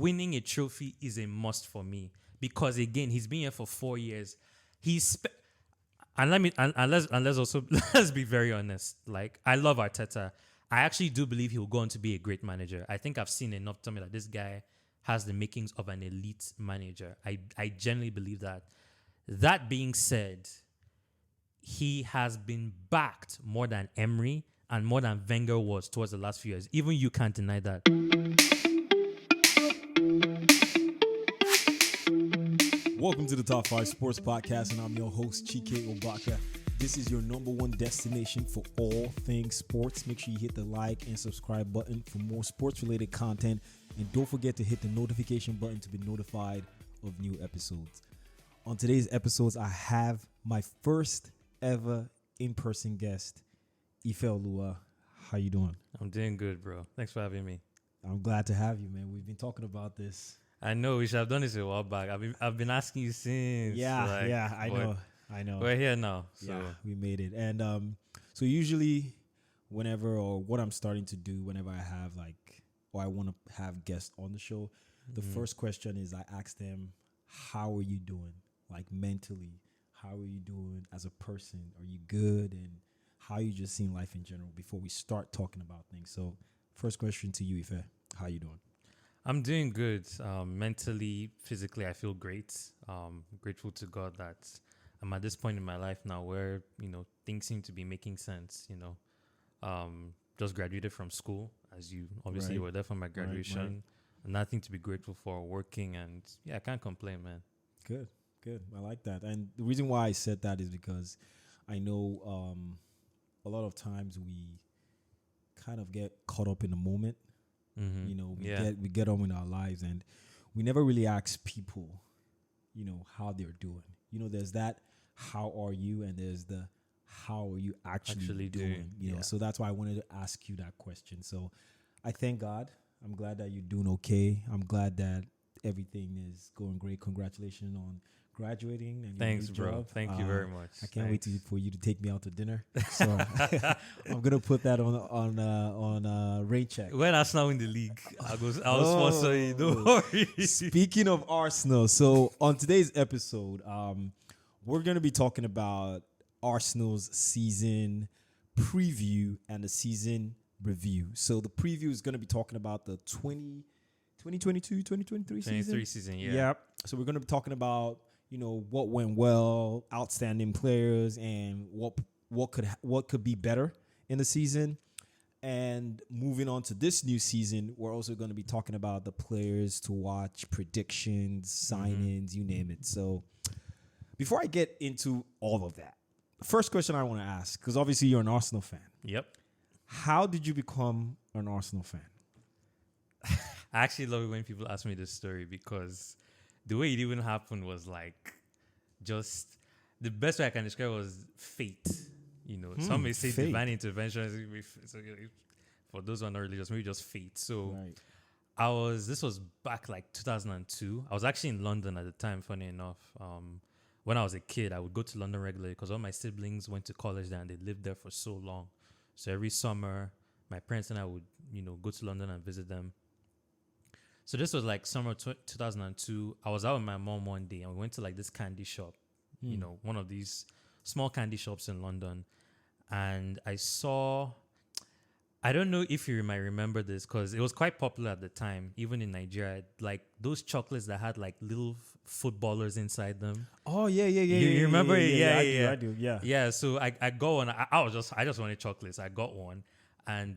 winning a trophy is a must for me because again, he's been here for 4 years. Let's also let's be very honest. Like, I love Arteta. I actually do believe he will go on to be a great manager. I think I've seen enough to tell me that this guy has the makings of an elite manager. I genuinely believe that. That being said, he has been backed more than Emery and more than Wenger was towards the last few years. Even you can't deny that. Welcome to the Top 5 Sports Podcast, and I'm your host, Chike Ubaka. This is your number one destination for all things sports. Make sure you hit the like and subscribe button for more sports-related content. And don't forget to hit the notification button to be notified of new episodes. On today's episodes, I have my first ever in-person guest, Ifeoluwa. How you doing? I'm doing good, bro. Thanks for having me. I'm glad to have you, man. We've been talking about this. I know we should have done this a while back. I've been asking you since. I know. We're here now. So. Yeah, we made it. And so usually whenever, or what I'm starting to do whenever I have or I want to have guests on the show, the first question is I ask them, how are you doing? Like mentally, how are you doing as a person? Are you good? And how you just seeing life in general before we start talking about things. So first question to you, Ife, how you doing? I'm doing good. Mentally, physically, I feel great. Grateful to God that I'm at this point in my life now where, things seem to be making sense, Just graduated from school, as you obviously were there for my graduation. Right. Nothing to be grateful for, working, and I can't complain, man. Good. I like that. And the reason why I said that is because I know a lot of times we kind of get caught up in the moment. Mm-hmm. We get on with our lives, and we never really ask people, how they're doing. There's that how are you, and there's the how are you actually doing. So that's why I wanted to ask you that question. So I thank God. I'm glad that you're doing okay. I'm glad that everything is going great. Congratulations on graduating and thanks, your new bro. job. Thank you very much. I can't wait for you to take me out to dinner. So I'm gonna put that on rain check. When Arsenal win the league, I'll sponsor you. Don't worry. Speaking of Arsenal, so on today's episode, we're gonna be talking about Arsenal's season preview and the season review. So the preview is gonna be talking about the 2022-2023 season. Yeah. Yep. So we're gonna be talking about what went well, outstanding players, and what could be better in the season. And moving on to this new season, we're also going to be talking about the players to watch, predictions, signings, you name it. So before I get into all of that, the first question I want to ask, because obviously you're an Arsenal fan. Yep. How did you become an Arsenal fan? I actually love it when people ask me this story because the way it even happened was just the best way I can describe it was fate. Some may say fate. Divine intervention. So, for those who are not religious, maybe just fate. So this was back 2002. I was actually in London at the time, funny enough. When I was a kid, I would go to London regularly because all my siblings went to college there and they lived there for so long. So every summer, my parents and I would, go to London and visit them. So this was summer 2002. I was out with my mom one day and we went to this candy shop, one of these small candy shops in London. And I don't know if you might remember this because it was quite popular at the time, even in Nigeria, those chocolates that had little footballers inside them. Oh, yeah. You remember it? Yeah. I do. Yeah, so I got one. I just wanted chocolates. I got one. And,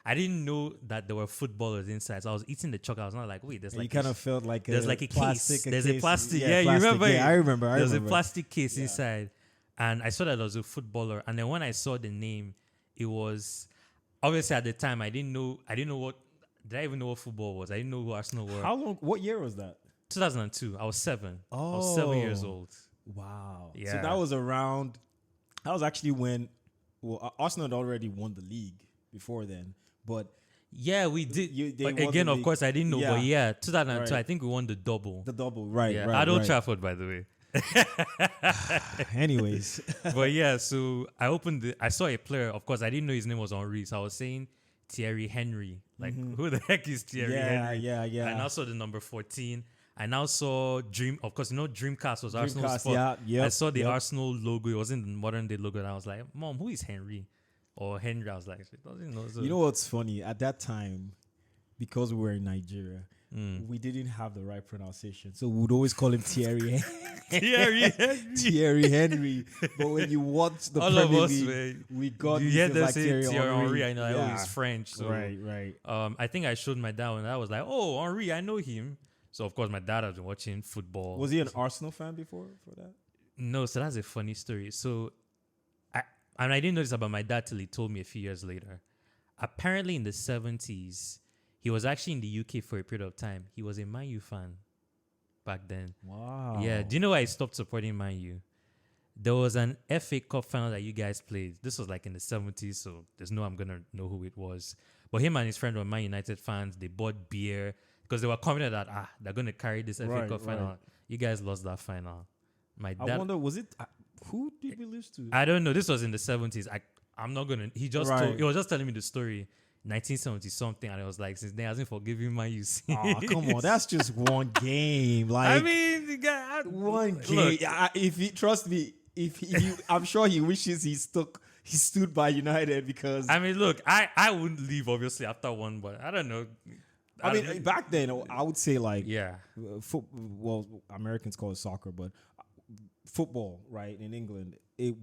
I didn't know that there were footballers inside. So I was eating the chocolate. I was not wait, there's you kind of felt like there's a plastic. Case. There's a plastic. Yeah, you remember? Yeah, I remember. There's a plastic case inside. And I saw that there was a footballer. And then when I saw the name, it was obviously at the time I didn't know what. Did I even know what football was? I didn't know who Arsenal were. How long? What year was that? 2002. I was 7. Oh, I was 7 years old. Wow. Yeah. So that was around. That was actually when. Well, Arsenal had already won the league before then, but yeah, we did. But again, of course, I didn't know. Yeah. But 2002, right. I think we won the double. The double, right? Yeah. Right, at Old Trafford, by the way. Anyways, but yeah, so I saw a player. Of course, I didn't know his name was Henri. So I was saying Thierry Henry. Like, who the heck is Thierry Henry? Yeah. I now saw the number 14. I now saw of course, Dreamcast was Arsenal Dreamcast, sport. yeah. I saw the Arsenal logo. It wasn't the modern day logo. And I was like, Mom, who is Henry? Or Henry. I was like, she doesn't know. So. You know what's funny? At that time, because we were in Nigeria, we didn't have the right pronunciation. So we would always call him Thierry Thierry Henry. Thierry Henry. But when you watch the All Premier of us, League, we got you hear them like say Thierry Henry. I know, Yeah. he's French. So, right. I think I showed my dad and I was like, oh, Henry, I know him. So, of course, my dad has been watching football. Was he an Arsenal fan before for that? No, so that's a funny story. So, I didn't know this about my dad till he told me a few years later. Apparently, in the 70s, he was actually in the UK for a period of time. He was a Man U fan back then. Wow. Yeah. Do you know why I stopped supporting Man U? There was an FA Cup final that you guys played. This was like in the 70s, so there's no I'm going to know who it was. But him and his friend were Man United fans. They bought beer because they were confident that, they're going to carry this FA Cup final. Right. You guys lost that final. My dad, I wonder, was it... who did we lose to? I don't know. This was in the 70s. I'm not going to... He was just telling me the story. 1970 something, and I was like, since then, hasn't forgiven my use. Oh, come on, that's just one game. Like, I mean, the guy, one game. If he trust me, I'm sure he wishes he stood by United because. I mean, look, I wouldn't leave obviously after one, but I don't know. I mean, back then, I would say like yeah, well, Americans call it soccer, but football, right, in England, it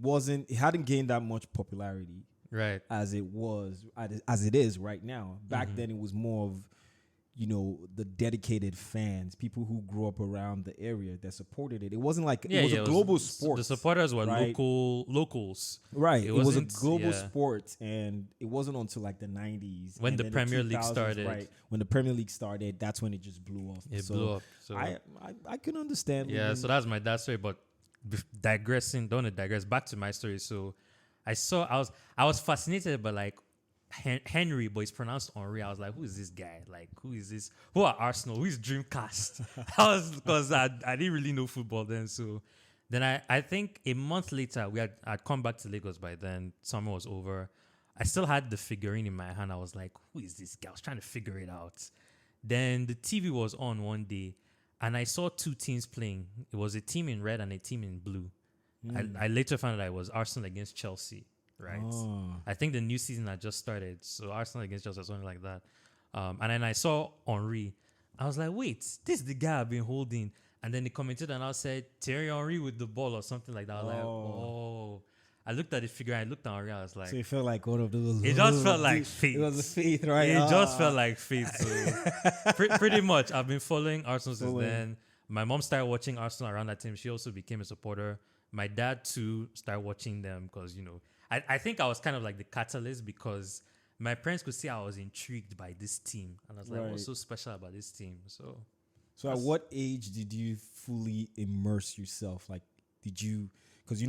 hadn't gained that much popularity. Right. As it is right now. Back then, it was more of, the dedicated fans, people who grew up around the area that supported it. It wasn't like it was a global sport. The supporters were right? locals. Right. It was a global sport, and it wasn't until like the 90s when the Premier League started. Right. When the Premier League started, that's when it just blew off. It blew up. So I can understand. Yeah. So that's my dad's story, but don't want to digress. Back to my story. So. I was fascinated by like Henry, but it's pronounced Henry. I was like, who is this guy? Like, who is this? Who are Arsenal? Who is Dreamcast? Because I didn't really know football then. So then I think a month later I'd come back to Lagos by then. Summer was over. I still had the figurine in my hand. I was like, who is this guy? I was trying to figure it out. Then the TV was on one day, and I saw two teams playing. It was a team in red and a team in blue. I later found out it was Arsenal against Chelsea, right? Oh. I think the new season had just started, so Arsenal against Chelsea or something like that. And then I saw Henry. I was like, wait, this is the guy I've been holding. And then the commentator now said, Thierry Henry with the ball or something like that. I was like, oh. I looked at the figure, I looked at Henry, I was like... So it felt like one of those... It just felt like fate. It was a fate, right? It just felt like fate. So pretty much, I've been following Arsenal since then. My mom started watching Arsenal around that time. She also became a supporter. My dad, too, started watching them because, I think I was kind of like the catalyst because my parents could see I was intrigued by this team. And I was like, what's so special about this team? So at what age did you fully immerse yourself? Like, did you... Because,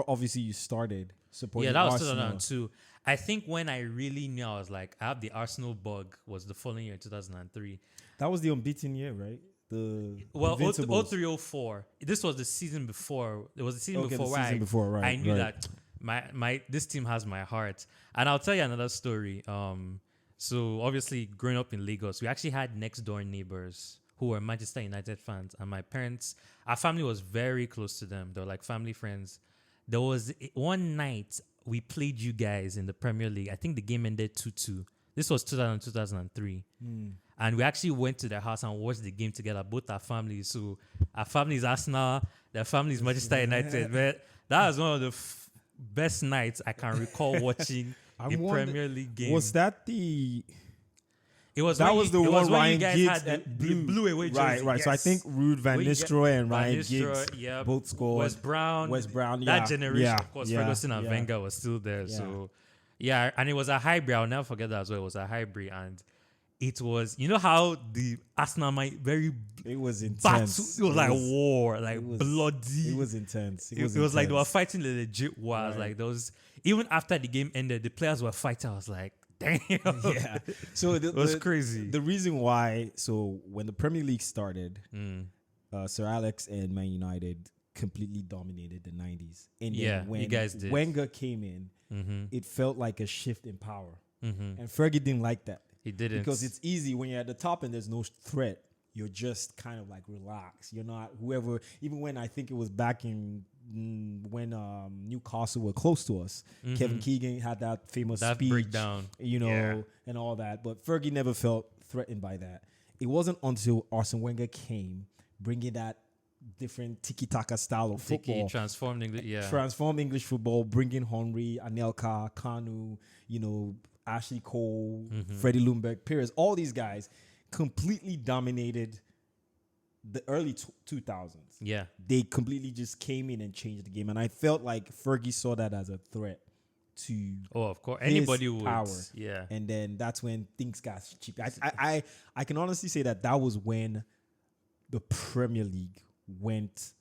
obviously you started supporting Arsenal. Yeah, that was 2002. I think when I really knew, I was like, I have the Arsenal bug was the following year, 2003. That was the unbeaten year, right? The 03-04. This was the season before. It was the season before where I knew that my this team has my heart. And I'll tell you another story. So obviously growing up in Lagos, we actually had next door neighbors who were Manchester United fans, and my parents, our family was very close to them. They were like family friends. There was one night we played you guys in the Premier League. I think the game ended 2-2. This was 2003. And we actually went to their house and watched the game together, both our families. So our family is Arsenal, their family is Manchester United. But that was one of the best nights I can recall watching a Premier League game. Was that the... It was that was the one Ryan Giggs had blue away jersey. Right. Yes. So I think Ruud van Nistelrooy and Ryan Giggs both scored. West Brown, that generation, of course, Ferguson and Wenger was still there. Yeah. So, and it was a hybrid. I'll never forget that as well. It was a hybrid, and it was, how the Arsenal might it was intense. It was like war, like bloody. It was intense. It was like they were fighting the legit wars. Right. Like those, even after the game ended, the players were fighting. I was like, damn. Yeah. So it was crazy. The reason why, when the Premier League started, Sir Alex and Man United completely dominated the 90s. And then when you guys did. Wenger came in, it felt like a shift in power. And Fergie didn't like that. He didn't. Because it's easy when you're at the top and there's no threat. You're just kind of like relaxed. You're not whoever. Even when I think it was back in when Newcastle were close to us, Kevin Keegan had that famous speech, breakdown, and all that. But Fergie never felt threatened by that. It wasn't until Arsene Wenger came, bringing that different tiki-taka style of football, transformed English football, bringing Henry, Anelka, Kanu, Ashley Cole, Freddie Ljungberg, Pires, all these guys completely dominated the early 2000s. Yeah. They completely just came in and changed the game. And I felt like Fergie saw that as a threat to of course. Anybody would. Power. Yeah. And then that's when things got cheap. I can honestly say that was when the Premier League went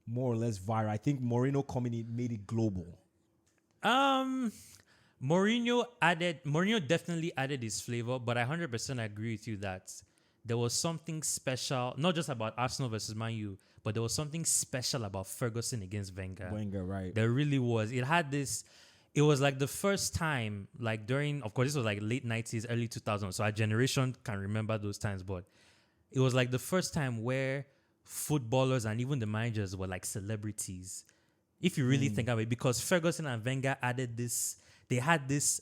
more or less viral. I think Mourinho coming in made it global. Mourinho definitely added his flavor, but I 100% agree with you that there was something special, not just about Arsenal versus Man U, but there was something special about Ferguson against Wenger. Right. There really was. It was like the first time, like during, of course, this was like late 90s, early 2000s, so our generation can remember those times, but it was like the first time where footballers and even the managers were like celebrities. If you really think of it, because Ferguson and Wenger added this, they had this,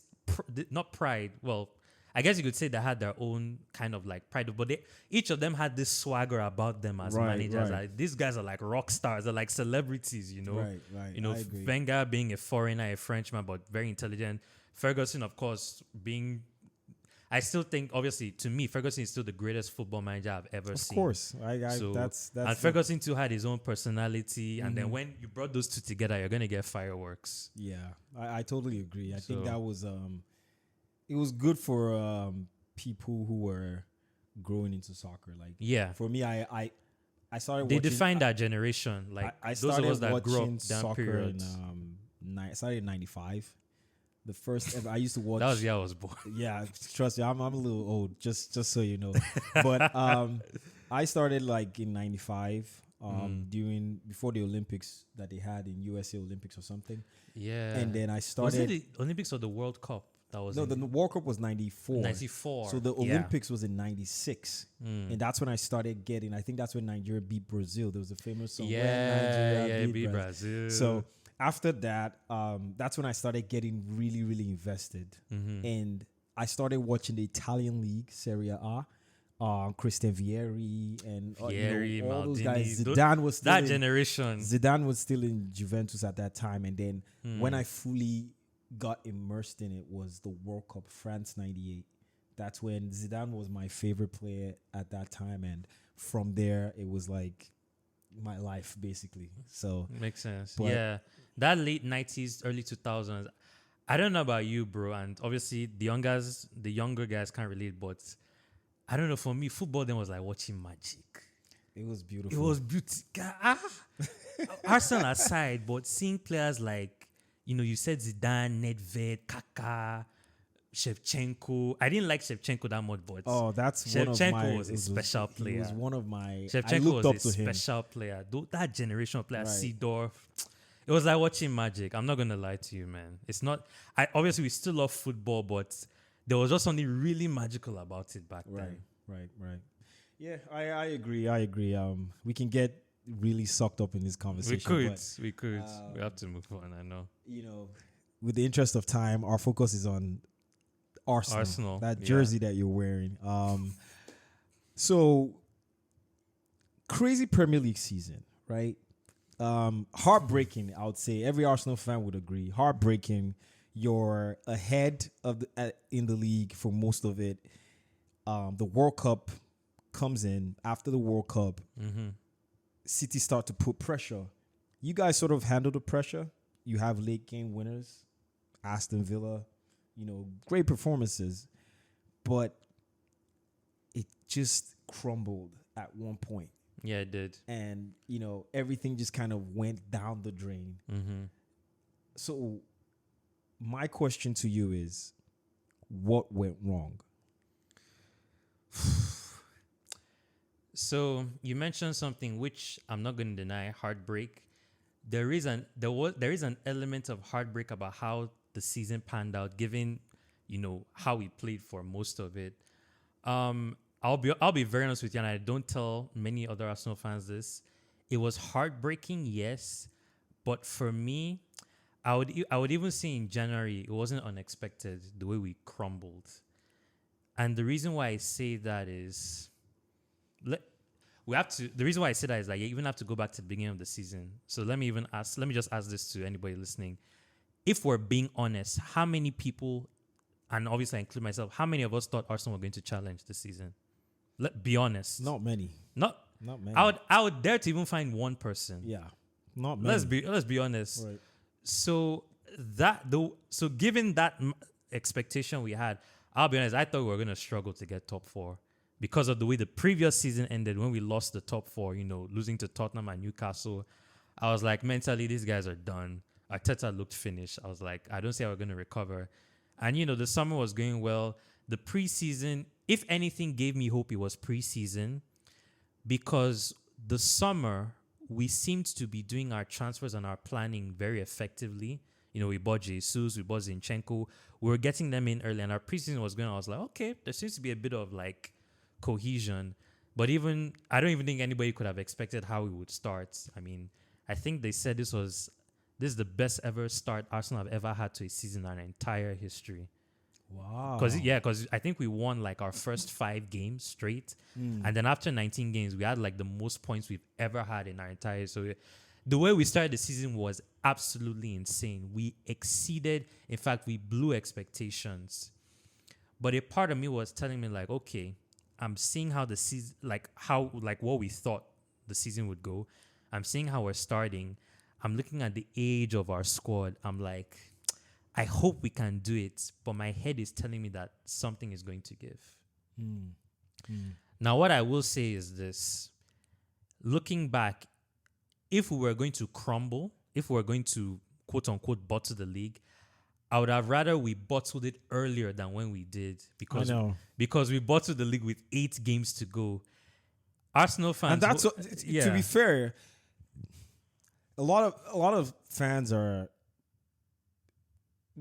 not pride. Well, I guess you could say they had their own kind of like pride, but each of them had this swagger about them as managers. Right. Like, these guys are like rock stars. They're like celebrities, Right. I agree. Wenger being a foreigner, a Frenchman, but very intelligent. Ferguson, of course, I still think, obviously, to me, Ferguson is still the greatest football manager I've ever seen. Of course. That's and Ferguson too had his own personality. And then when you brought those two together, you're going to get fireworks. Yeah, I totally agree. I think that was, it was good for people who were growing into soccer. Like, for me, I started watching. They defined that generation. Like, I those of us that grew up watching that soccer period. I started in 95. The first ever, I used to watch. That was the year I was born. Yeah, trust me, I'm a little old, just so you know. But I started like in 95, before the Olympics that they had in USA Olympics or something. Yeah. And then I started. Was it the Olympics or the World Cup? That was the World Cup was 94. 94. So the Olympics was in 96. And that's when I started getting, I think that's when Nigeria beat Brazil. There was a famous song. Nigeria beat Brazil. So after that, that's when I started getting really, really invested. And I started watching the Italian league, Serie A. Christian Vieri and all those guys. Zidane was still generation. Zidane was still in Juventus at that time. And then when I fully got immersed in it was the World Cup, France 98. That's when Zidane was my favorite player at that time. And from there, it was like my life, basically. So makes sense. Yeah. That late 90s, early 2000s, I don't know about you, bro. And obviously, the younger guys can't relate, but I don't know. For me, football then was like watching magic. It was beautiful. It was beautiful. Arsenal aside, but seeing players like, you said Zidane, Nedved, Kaká, Shevchenko. I didn't like Shevchenko that much, but that's Shevchenko one of my, was a special player. He was one of my. Shevchenko I looked was up to him. Special player. That generation of players, Seedorf. It was like watching magic. I'm not gonna lie to you, man. It's not. Obviously we still love football, but there was just something really magical about it back then. Right. Yeah, I agree. We can get really sucked up in this conversation. We could. We have to move on. I know. With the interest of time, our focus is on Arsenal. That jersey that you're wearing. So crazy Premier League season, right? Heartbreaking, I would say. Every Arsenal fan would agree. Heartbreaking. You're ahead of in the league for most of it. The World Cup comes in. After the World Cup, City start to put pressure. You guys sort of handle the pressure. You have late game winners, Aston Villa, great performances, but it just crumbled at one point. Yeah, it did. And, everything just kind of went down the drain. So my question to you is, what went wrong? So you mentioned something which I'm not going to deny, heartbreak. There is an element of heartbreak about how the season panned out, given how we played for most of it. I'll be very honest with you, and I don't tell many other Arsenal fans this. It was heartbreaking, yes, but for me, I would even say in January it wasn't unexpected the way we crumbled. And the reason why I say that is, the reason why I say that is like you even have to go back to the beginning of the season. So let me just ask this to anybody listening. If we're being honest, how many people, and obviously I include myself, how many of us thought Arsenal were going to challenge this season? Let's be honest. Not many. Not many. I would dare to even find one person. Yeah. Not many. Let's be honest. Right. So given that expectation we had, I'll be honest, I thought we were going to struggle to get top 4 because of the way the previous season ended when we lost the top 4, losing to Tottenham and Newcastle. I was like, mentally, these guys are done. Arteta looked finished. I was like, I don't see how we're going to recover. And, the summer was going well. The preseason, if anything, gave me hope it was preseason because the summer, we seemed to be doing our transfers and our planning very effectively. We bought Jesus, we bought Zinchenko. We were getting them in early, and our preseason was going on. I was like, okay, there seems to be a bit of like cohesion. But I don't even think anybody could have expected how we would start. I mean, I think they said this is the best ever start Arsenal have ever had to a season in our entire history. Wow. Because I think we won like our first 5 games straight. And then after 19 games, we had like the most points we've ever had in our entire. So the way we started the season was absolutely insane. We exceeded, in fact, we blew expectations. But a part of me was telling me like, okay, I'm seeing how the season, what we thought the season would go. I'm seeing how we're starting. I'm looking at the age of our squad. I'm like, I hope we can do it, but my head is telling me that something is going to give. Now, what I will say is this. Looking back, if we were going to crumble, if we were going to, quote-unquote, bottle the league, I would have rather we bottled it earlier than when we did. Because we bottled the league with 8 games to go. Arsenal fans... And that's to be fair, a lot of fans are...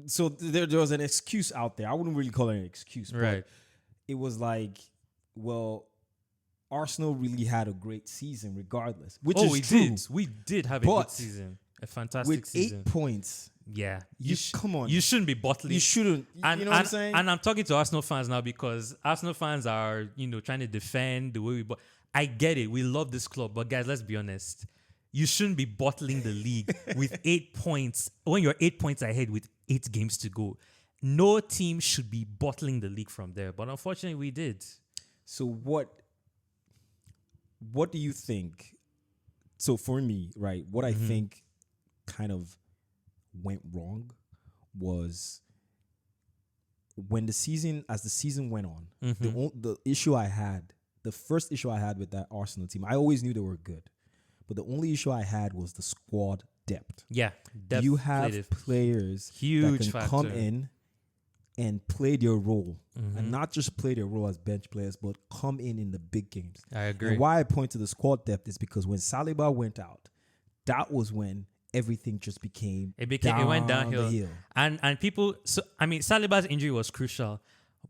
So there was an excuse out there. I wouldn't really call it an excuse, but it was like, well, Arsenal really had a great season regardless, which is true. We did have a good season. A fantastic season. With 8 points. Yeah. Come on. You shouldn't be bottling. You shouldn't. You know what I'm saying? And I'm talking to Arsenal fans now because Arsenal fans are, trying to defend the way we... I get it. We love this club. But guys, let's be honest. You shouldn't be bottling the league with 8 points when you're 8 points ahead with 8 games to go. No team should be bottling the league from there. But unfortunately, we did. So what do you think? So for me, right, what I think kind of went wrong was as the season went on, the first issue I had with that Arsenal team, I always knew they were good. But the only issue I had was the squad depth. Yeah. Depth you have players that can come in and play their role. And not just play their role as bench players, but come in the big games. I agree. And why I point to the squad depth is because when Saliba went out, that was when everything just became it went downhill. And people... So, I mean, Saliba's injury was crucial.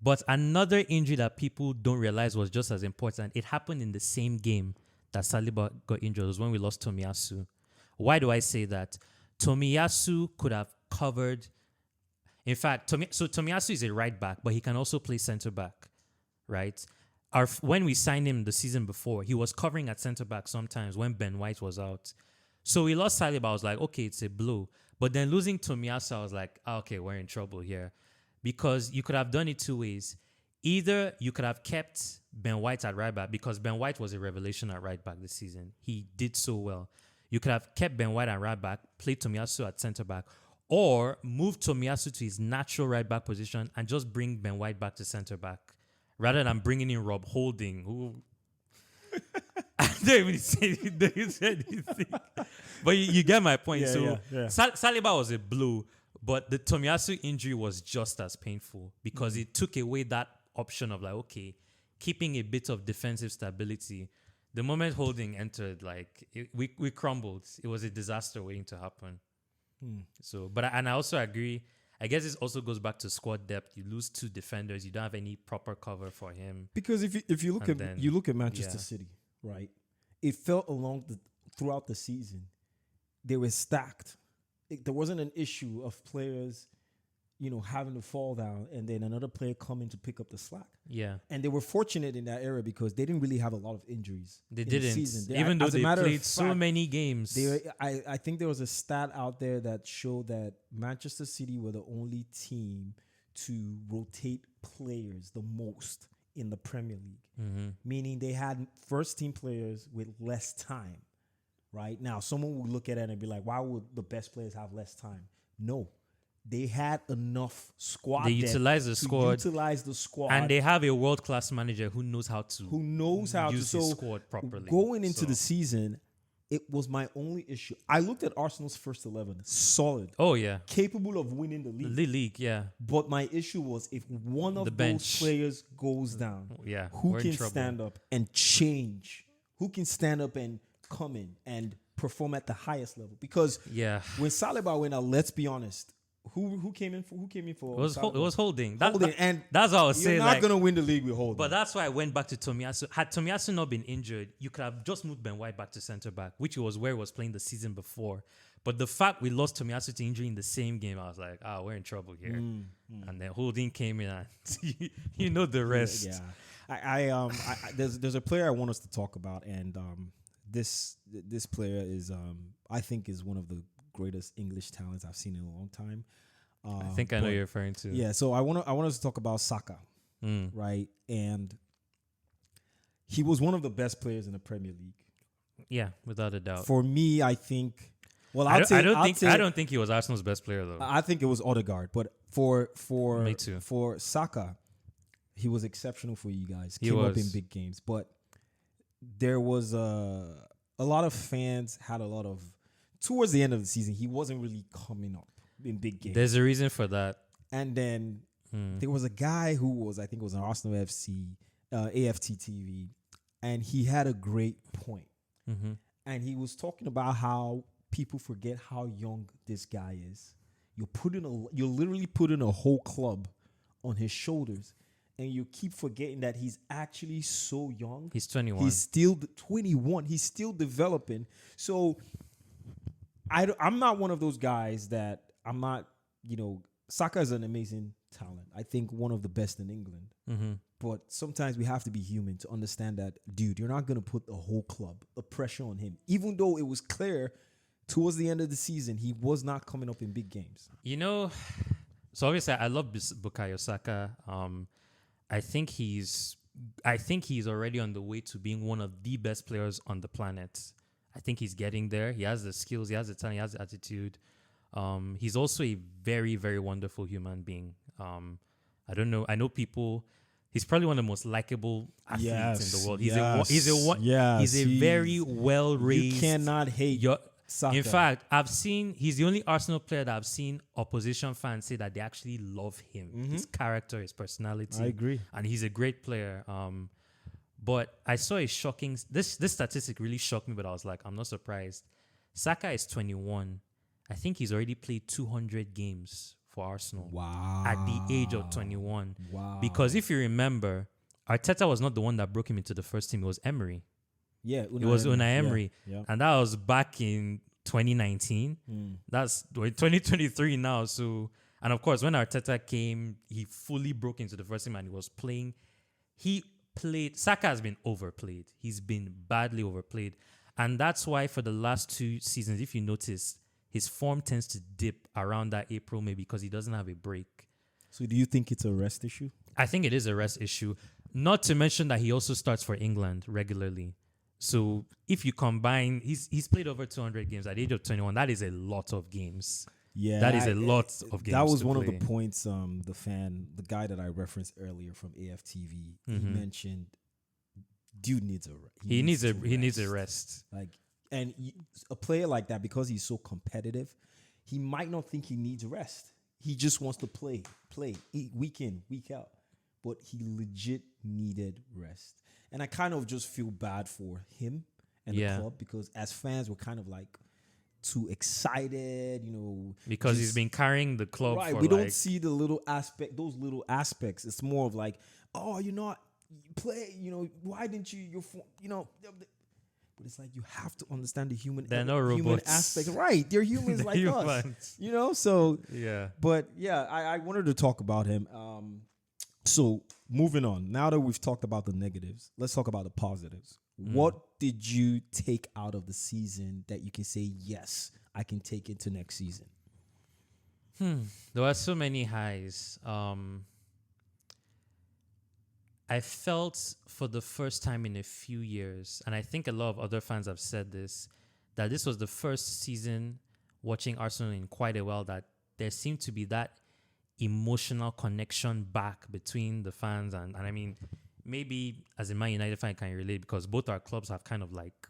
But another injury that people don't realize was just as important. It happened in the same game that Saliba got injured. Was when we lost Tomiyasu. Why do I say that? Tomiyasu could have covered... In fact, Tomiyasu is a right back, but he can also play center back, right? When we signed him the season before, he was covering at center back sometimes when Ben White was out. So we lost Saliba. I was like, okay, it's a blow. But then losing Tomiyasu, I was like, okay, we're in trouble here. Because you could have done it 2 ways. Either you could have kept Ben White at right back, because Ben White was a revelation at right back this season. He did so well. You could have kept Ben White at right back, played Tomiyasu at center back, or move Tomiyasu to his natural right back position and just bring Ben White back to center back, rather than bringing in Rob Holding, who... I don't even say anything. But you get my point. Saliba was a blow, but the Tomiyasu injury was just as painful because it took away that option of like, okay, keeping a bit of defensive stability. The moment Holding entered, we crumbled. It was a disaster waiting to happen. So, and I also agree. I guess this also goes back to squad depth. You lose 2 defenders. You don't have any proper cover for him. Because if you look And at then- you look at Manchester yeah. City, right? It felt throughout the season they were stacked. There wasn't an issue of players, having to fall down and then another player coming to pick up the slack. Yeah. And they were fortunate in that era because they didn't really have a lot of injuries. They in didn't. the season. Even though as a they matter of played so fact, many games. I think there was a stat out there that showed that Manchester City were the only team to rotate players the most in the Premier League, meaning they had first team players with less time. Right now, someone would look at it and be like, "Why would the best players have less time?" No, they had enough squad. They depth utilize the to squad. utilize the squad, And they have a world-class manager who knows how to use to. his So squad properly. going into So- the season, it was my only issue. I looked at Arsenal's first 11, solid, Oh, yeah. capable of winning the league. The league, yeah. But my issue was if one of The those bench. players goes down, Yeah. who we're in can trouble. stand up and change? Who can stand up and come in and perform at the highest level? Because Yeah. when Saliba went out, let's be honest, who came in for? Who came in for? It was Saliba? Holding. Holding, and That's what I was you're saying. not Like, gonna win the league with Holding. but that's why I went back to Tomiyasu. Had Tomiyasu not been injured, you could have just moved Ben White back to centre back, which was where he was playing the season before. But the fact we lost Tomiyasu to injury in the same game, I was like, we're in trouble here. And then Holding came in, and you know the rest. Yeah, there's a player I want us to talk about, and this player is I think is one of the greatest English talents I've seen in a long time. I think I know you're referring to. Yeah, so I want us to talk about Saka, right? And he was one of the best players in the Premier League. Yeah, without a doubt. For me, I think. Well, I don't think he was Arsenal's best player though. I think it was Odegaard, but for Me too. For Saka, he was exceptional for you guys. He Came up was. in big games, but there was a lot of fans had a lot of towards the end of the season. He wasn't really coming up in big games. There's a reason for that. And then there was a guy who was, I think it was an Arsenal FC, AFT TV, and he had a great point. And he was talking about how people forget how young this guy is. You're literally putting a whole club on his shoulders, and you keep forgetting that he's actually so young. He's 21. He's still 21. He's still developing. So I'm not one of those guys that I'm not, Saka is an amazing talent. I think one of the best in England. But sometimes we have to be human to understand that, dude, you're not going to put the whole club, the pressure on him. Even though it was clear towards the end of the season, he was not coming up in big games. So obviously I love Bukayo Saka. I think he's already on the way to being one of the best players on the planet. I think he's getting there. He has the skills, he has the talent, he has the attitude. He's also a very, very wonderful human being. I don't know. I know people. He's probably one of the most likable athletes in the world. He's a very well-raised. You cannot hate Saka. In fact, he's the only Arsenal player that I've seen opposition fans say that they actually love him. His character, his personality. I agree. And he's a great player. But I saw a shocking, this statistic really shocked me, but I was like, I'm not surprised. Saka is 21. I think he's already played 200 games for Arsenal. Wow. At the age of 21. Wow. Because if you remember, Arteta was not the one that broke him into the first team. It was Emery. Yeah, It was Unai Emery. Yeah. And that was back in 2019. That's 2023 now. So, and of course, when Arteta came, he fully broke into the first team and he was playing. Saka has been overplayed. He's been badly overplayed. And that's why for the last 2 seasons, if you notice, his form tends to dip around that April, maybe because he doesn't have a break. So do you think it's a rest issue? I think it is a rest issue. Not to mention that he also starts for England regularly. So if you combine, he's played over 200 games at the age of 21. That is a lot of games. Yeah, that is a lot of games. That was to one play. of the points. The guy that I referenced earlier from AFTV, he mentioned, dude needs a rest. He needs a rest. A player like that, because he's so competitive, he might not think he needs rest. He just wants to play week in, week out. But he legit needed rest. And I kind of just feel bad for him and the club, because as fans, we're kind of like too excited, because he's been carrying the club right. for We don't see those little aspects. It's more of like, oh, you play, why didn't you, but it's like you have to understand the human aspect. Right. They're humans like us. So yeah. But yeah, I wanted to talk about him. So moving on. Now that we've talked about the negatives, let's talk about the positives. What did you take out of the season that you can say, yes, I can take into next season? There were so many highs. I felt for the first time in a few years, and I think a lot of other fans have said this, that this was the first season watching Arsenal in quite a while that there seemed to be that emotional connection back between the fans. And I mean, maybe as a Man United fan, I can relate because both our clubs have kind of like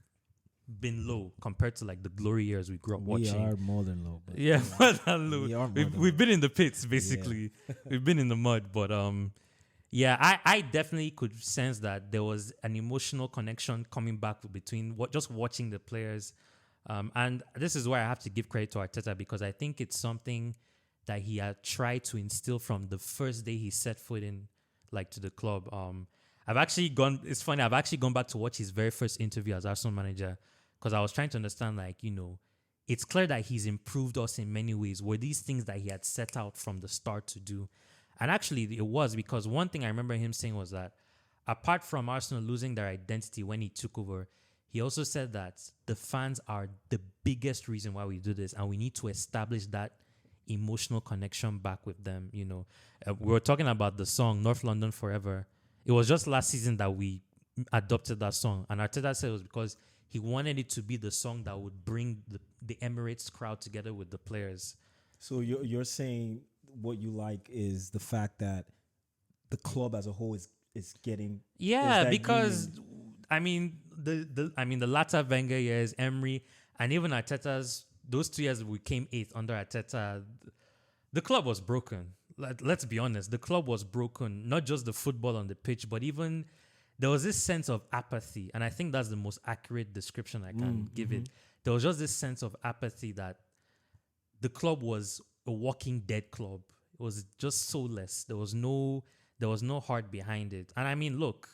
been low compared to like the glory years we grew up watching. We are more than low. But yeah, more than low. We've been in the pits, basically. Yeah. We've been in the mud, but yeah, I definitely could sense that there was an emotional connection coming back between just watching the players. And this is why I have to give credit to Arteta, because I think it's something that he had tried to instill from the first day he set foot in, like, to the club. I've actually gone back to watch his very first interview as Arsenal manager, because I was trying to understand, like, it's clear that he's improved us in many ways. Were these things that he had set out from the start to do? And actually, it was, because one thing I remember him saying was that apart from Arsenal losing their identity when he took over, he also said that the fans are the biggest reason why we do this, and we need to establish that emotional connection back with them. We were talking about the song North London Forever. It was just last season that we adopted that song, and Arteta said it was because he wanted it to be the song that would bring the Emirates crowd together with the players. So you're saying what you like is the fact that the club as a whole is getting because union. The latter Wenger years, Emery, and even Arteta's, those 2 years we came 8th under Arteta, the club was broken. Let's be honest, the club was broken, not just the football on the pitch, but even there was this sense of apathy, and I think that's the most accurate description I can give it. There was just this sense of apathy that the club was a walking dead club. It was just soulless. There was no heart behind it. And I mean, look,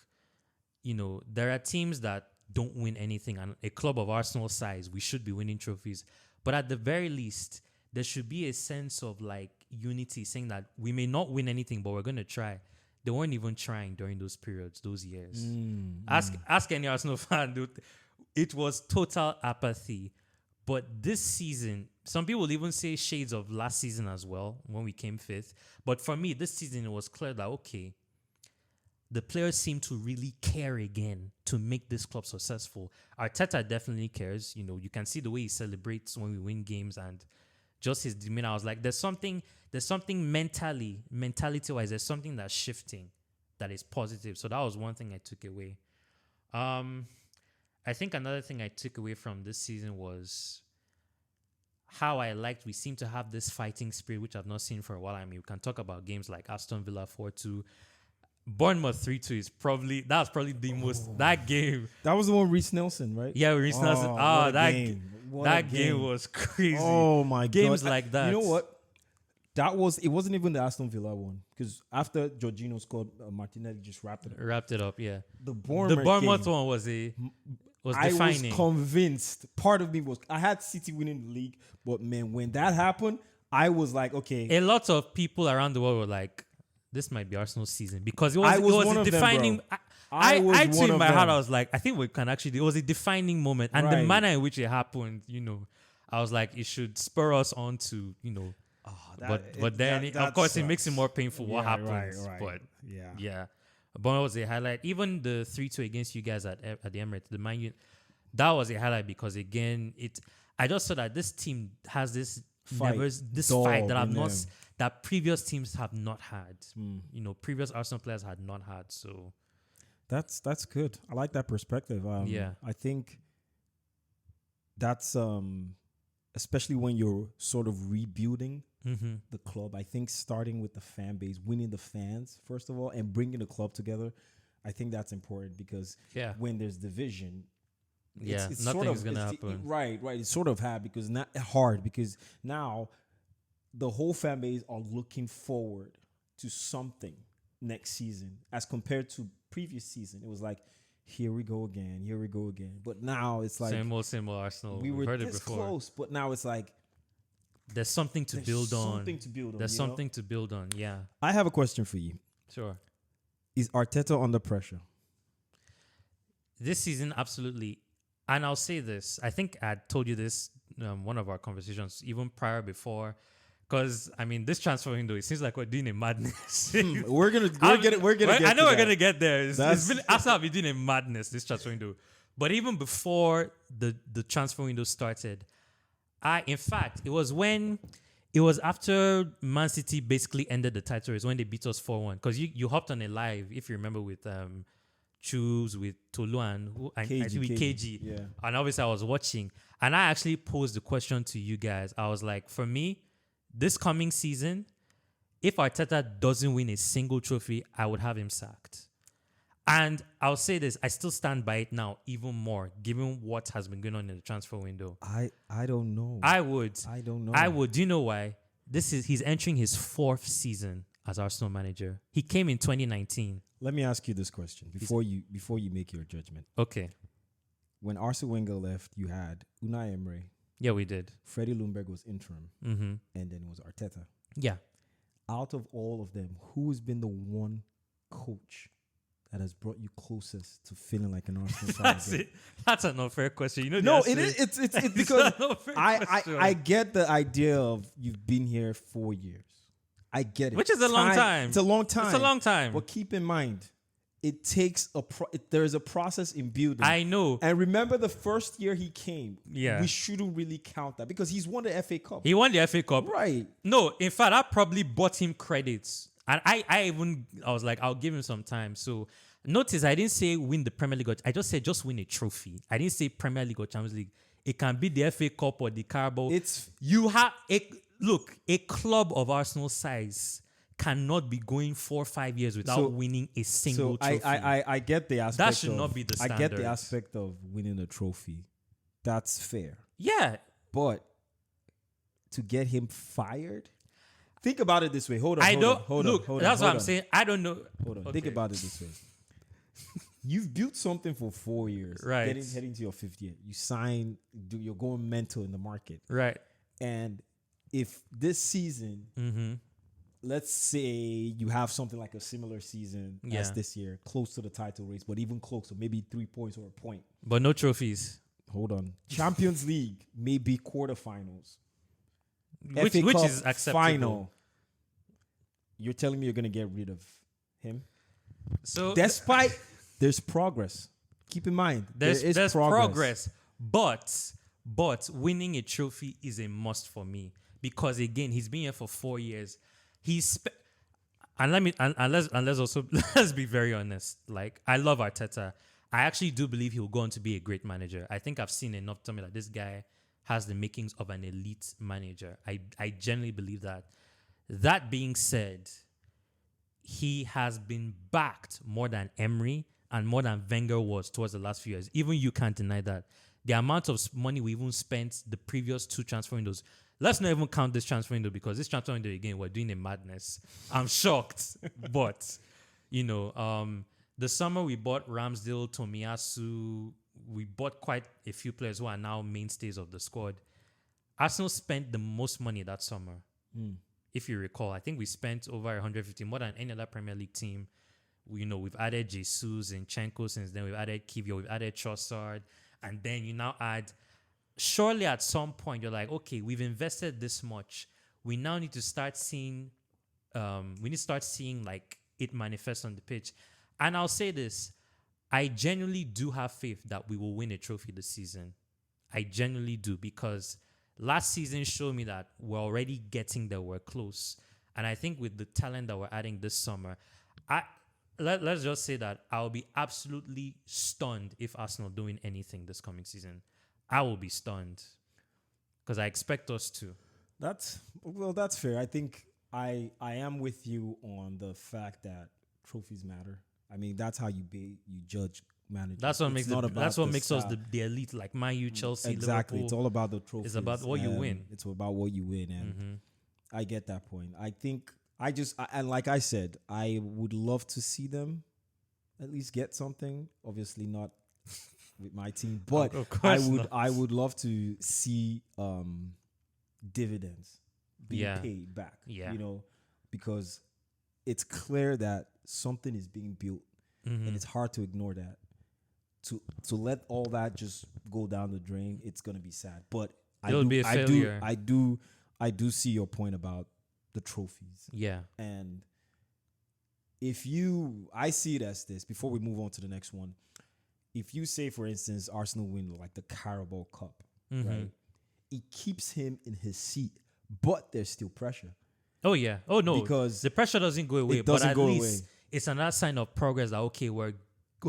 there are teams that don't win anything, and a club of Arsenal size, we should be winning trophies. But at the very least, there should be a sense of like unity, saying that we may not win anything, but we're going to try. They weren't even trying during those periods, those years. Ask any Arsenal fan, dude. It was total apathy. But this season, some people even say shades of last season as well, when we came 5th. But for me, this season, it was clear that, okay, the players seem to really care again to make this club successful. Arteta definitely cares. You can see the way he celebrates when we win games, and just his demeanor. I was like, there's something mentality-wise, there's something that's shifting that is positive. So that was one thing I took away. I think another thing I took away from this season was how we seem to have this fighting spirit, which I've not seen for a while. I mean, we can talk about games like Aston Villa 4-2. Bournemouth 3-2 is probably the most, that game. That was the one Reece Nelson, right? Yeah, Reece Nelson. That game was crazy. Oh my god. Games like that. You know what? It wasn't even the Aston Villa one, because after Jorginho scored, Martinelli just wrapped it up, yeah. The Bournemouth one was defining. I was convinced. Part of me I had City winning the league, but man, when that happened, I was like, okay. A lot of people around the world were like, this might be Arsenal's season, because it was a defining. I too, in my heart, I was like, I think we can actually. It was a defining moment, and the manner in which it happened, I was like, it should spur us on to, but then of course it makes it more painful what happens. Right. But yeah. Bournemouth was a highlight. Even the 3-2 against you guys at the Emirates, the Man U, that was a highlight, because again, I just saw that this team has this fight that previous teams have not had. Previous Arsenal players had not had. So that's good. I like that perspective. I think that's especially when you're sort of rebuilding the club. I think starting with the fan base, winning the fans first of all, and bringing the club together, I think that's important, because when there's division, Yeah, it's nothing's gonna happen. Right. It's sort of because now the whole fan base are looking forward to something next season as compared to previous season. It was like, here we go again. But now it's like Same old Arsenal. we We've were heard it this before. close, but now it's like There's something to build on. There's you know? something to build on. Yeah, I have a question for you. sure. Is Arteta under pressure? This season, absolutely. And I'll say this. I think I told you this one of our conversations, even before. Because, I mean, this transfer window, it seems like we're doing a madness. We're gonna get I know we're that. going to get there. It's been, Arsenal have been doing a madness, this transfer window. But even before the transfer window started, in fact, it was after Man City basically ended the title race when they beat us 4-1. Because you hopped on a live, if you remember, with Choose, with Tolu and KG. Yeah. And obviously I was watching. And I actually posed the question to you guys. I was like, for me, this coming season, if Arteta doesn't win a single trophy, I would have him sacked. And I'll say this, I still stand by it now even more, given what has been going on in the transfer window. I don't know. I would. I don't know. I would. Do you know why? He's entering his 4th season as Arsenal manager. He came in 2019. Let me ask you this question before you make your judgment. Okay. When Arsene Wenger left, you had Unai Emery. Yeah, we did. Freddie Ljungberg was interim. Mm-hmm. And then it was Arteta. Yeah. Out of all of them, who has been the one coach that has brought you closest to feeling like an Arsenal fan? That's it. That's an unfair question. You know. No, it is. It's because I I get the idea of you've been here 4 years. I get it. Which is a long time. It's a long time. It's a long time. But keep in mind, it takes there's a process in building. I know. And remember the first year he came, Yeah. we shouldn't really count that because he's won the FA Cup. He won the FA Cup. Right. No, in fact, I probably bought him credits. And I was like, I'll give him some time. So notice I didn't say win the Premier League. I just said just win a trophy. I didn't say Premier League or Champions League. It can be the FA Cup or the Carabao. A club of Arsenal size cannot be going 4 or 5 years without winning a single trophy. I get the aspect. That should not be the standard. I get the aspect of winning a trophy. That's fair. Yeah. But to get him fired? Think about it this way. Hold on. That's what I'm saying. I don't know. Hold on. Okay. Think about it this way. You've built something for 4 years. Right. Heading to your 5th year. You sign, you're going mental in the market. Right. And if this season, let's say you have something like a similar season as this year, close to the title race, but even closer, maybe 3 points or a point. But no trophies. Hold on. Champions League, maybe quarterfinals. Which is acceptable. Final. You're telling me you're going to get rid of him? So despite there's progress. Keep in mind, there's progress. But winning a trophy is a must for me because again, he's been here for 4 years. Let's also let's be very honest. Like, I love Arteta. I actually do believe he'll go on to be a great manager. I think I've seen enough to tell me that this guy has the makings of an elite manager. I genuinely believe that. That being said, he has been backed more than Emery and more than Wenger was towards the last few years. Even you can't deny that. The amount of money we even spent the previous 2 transfer windows. Let's not even count this transfer window because this transfer window, again, we're doing a madness. I'm shocked. But, the summer we bought Ramsdale, Tomiyasu. We bought quite a few players who are now mainstays of the squad. Arsenal spent the most money that summer. If you recall, I think we spent over 150, more than any other Premier League team. We've added Jesus and Zinchenko since then. We've added Kivio, we've added Trossard. And then you now add, surely at some point you're like, okay, we've invested this much. We now need to start seeing, like it manifest on the pitch. And I'll say this, I genuinely do have faith that we will win a trophy this season. I genuinely do because last season showed me that we're already getting there. We're close. And I think with the talent that we're adding this summer, let's just say that I'll be absolutely stunned if Arsenal doing anything this coming season. I will be stunned because I expect us to. That's fair. I think I am with you on the fact that trophies matter. I mean, that's how you judge manager. That's what It's makes not about that's what the makes us style. the elite, like Man U, Chelsea, Exactly. It's Liverpool. all about the trophies. It's about what you and win. It's about what you win, and Mm-hmm. I get that point. I think and like I said, I would love to see them at least get something. Obviously not with my team, but Of course not. I would love to see dividends being Yeah. paid back. Yeah. You know, because it's clear that something is being built, Mm-hmm. and it's hard to ignore that. To let all that just go down the drain, it's gonna be sad. But It would be a failure. I do see your point about the trophies. Yeah. And I see it as this, before we move on to the next one, if you say, for instance, Arsenal win like the Carabao Cup, Mm-hmm. right? It keeps him in his seat, but there's still pressure. Oh yeah. Oh no. Because the pressure doesn't go away, it but doesn't at go least away. it's another sign of progress that okay, we're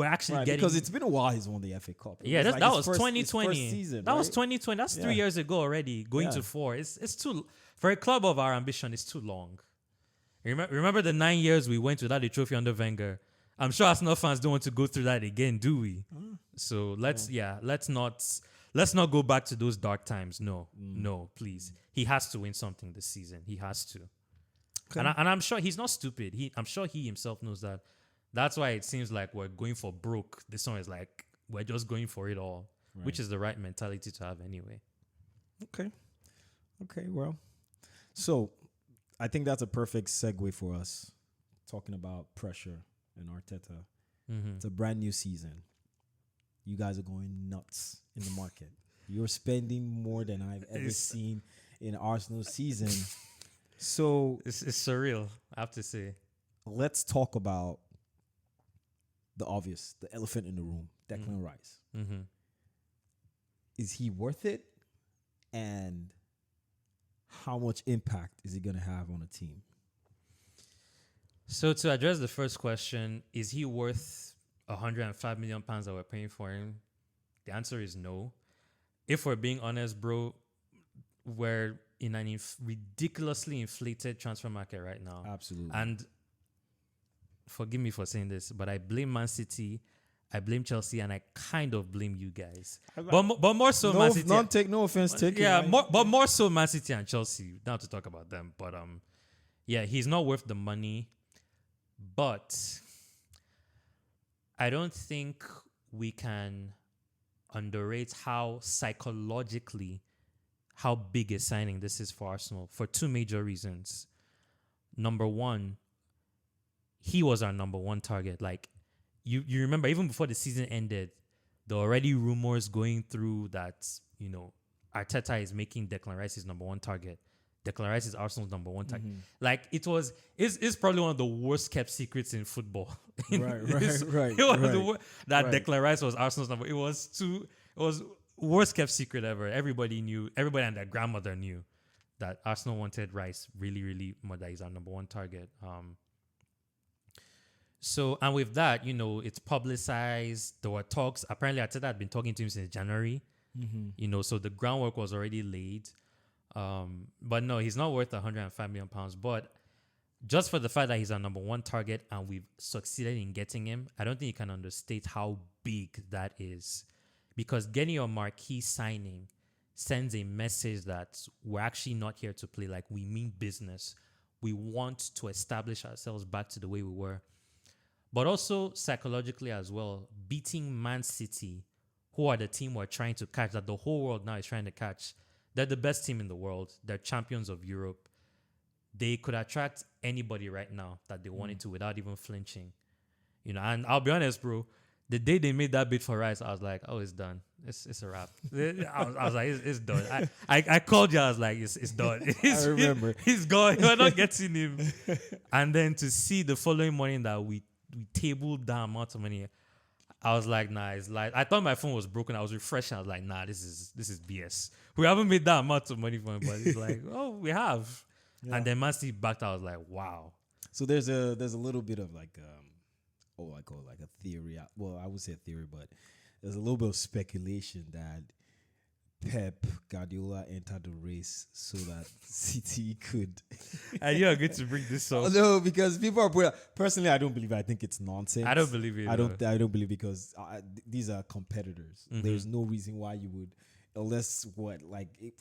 actually Right, getting because it's been a while he's won the FA Cup. It yeah, was that, like that his was first- 2020. his first season, that was right? 2020. That's 3 Yeah. years ago already. Going Yeah. to 4. It's too for a club of our ambition. It's too long. Remember the 9 years we went without a trophy under Wenger. I'm sure Arsenal fans don't want to go through that again, do we? So let's not go back to those dark times. No, please. He has to win something this season. He has to. Okay. And I'm sure he's not stupid. I'm sure he himself knows that. That's why it seems like we're going for broke. This one is like we're just going for it all, which is the right mentality to have anyway. Okay, well, so I think that's a perfect segue for us talking about pressure and Arteta. Mm-hmm. It's a brand new season. You guys are going nuts in the market. You're spending more than I've ever seen in Arsenal season. So It's surreal, I have to say. let's talk about the obvious, the elephant in the room, Declan Rice. Mm-hmm. Is he worth it? And how much impact is he going to have on a team? So to address the first question, is he worth £105 million that we're paying for him? The answer is no. If we're being honest, bro, we're in an ridiculously inflated transfer market right now. Absolutely. And forgive me for saying this, but I blame Man City, I blame Chelsea, and I kind of blame you guys. But more so Man City. No offense taken. Yeah, right? but more so Man City and Chelsea. Not to talk about them, but yeah, he's not worth the money. But I don't think we can underrate how psychologically how big a signing this is for Arsenal for two major reasons. Number one, he was our number one target. Like you remember, even before the season ended, there were already rumors going through that, Arteta is making Declan Rice his number one target. Declan Rice is Arsenal's number one target. Mm-hmm. Like it's probably one of the worst kept secrets in football. Right. That Right. Declan Rice was Arsenal's number. It was worst kept secret ever. Everybody and their grandmother knew that Arsenal wanted Rice really, really much. That he's our number one target. So, and with that, it's publicized. There were talks. Apparently, Arteta had been talking to him since January. Mm-hmm. So the groundwork was already laid. But no, he's not worth £105 million. But just for the fact that he's our number one target and we've succeeded in getting him, I don't think you can understate how big that is. Because getting your marquee signing sends a message that we're actually not here to play. Like, we mean business. We want to establish ourselves back to the way we were. But also psychologically as well, beating Man City, who are the team we're trying to catch, that the whole world now is trying to catch. They're the best team in the world. They're champions of Europe. They could attract anybody right now that they wanted to without even flinching. And I'll be honest, bro, the day they made that bid for Rice, I was like, oh, it's done. It's a wrap. I was like, it's done. I called you. I was like, it's done. I remember. He's gone. We're not getting him. And then to see the following morning that we tabled that amount of money, I was like, nah, it's like, I thought my phone was broken. I was refreshing. I was like, nah, this is BS. We haven't made that amount of money for him, but it's like, oh, we have. Yeah. And then Man City backed. I was like, wow. So there's a little bit of like like a theory. Well, I would say a theory, but there's a little bit of speculation that Pep Guardiola entered the race so that City could. And you are going to bring this up. No, because people are personally, I don't believe it. I think it's nonsense. I don't believe it. I don't believe it because these are competitors. Mm-hmm. There's no reason why you would, unless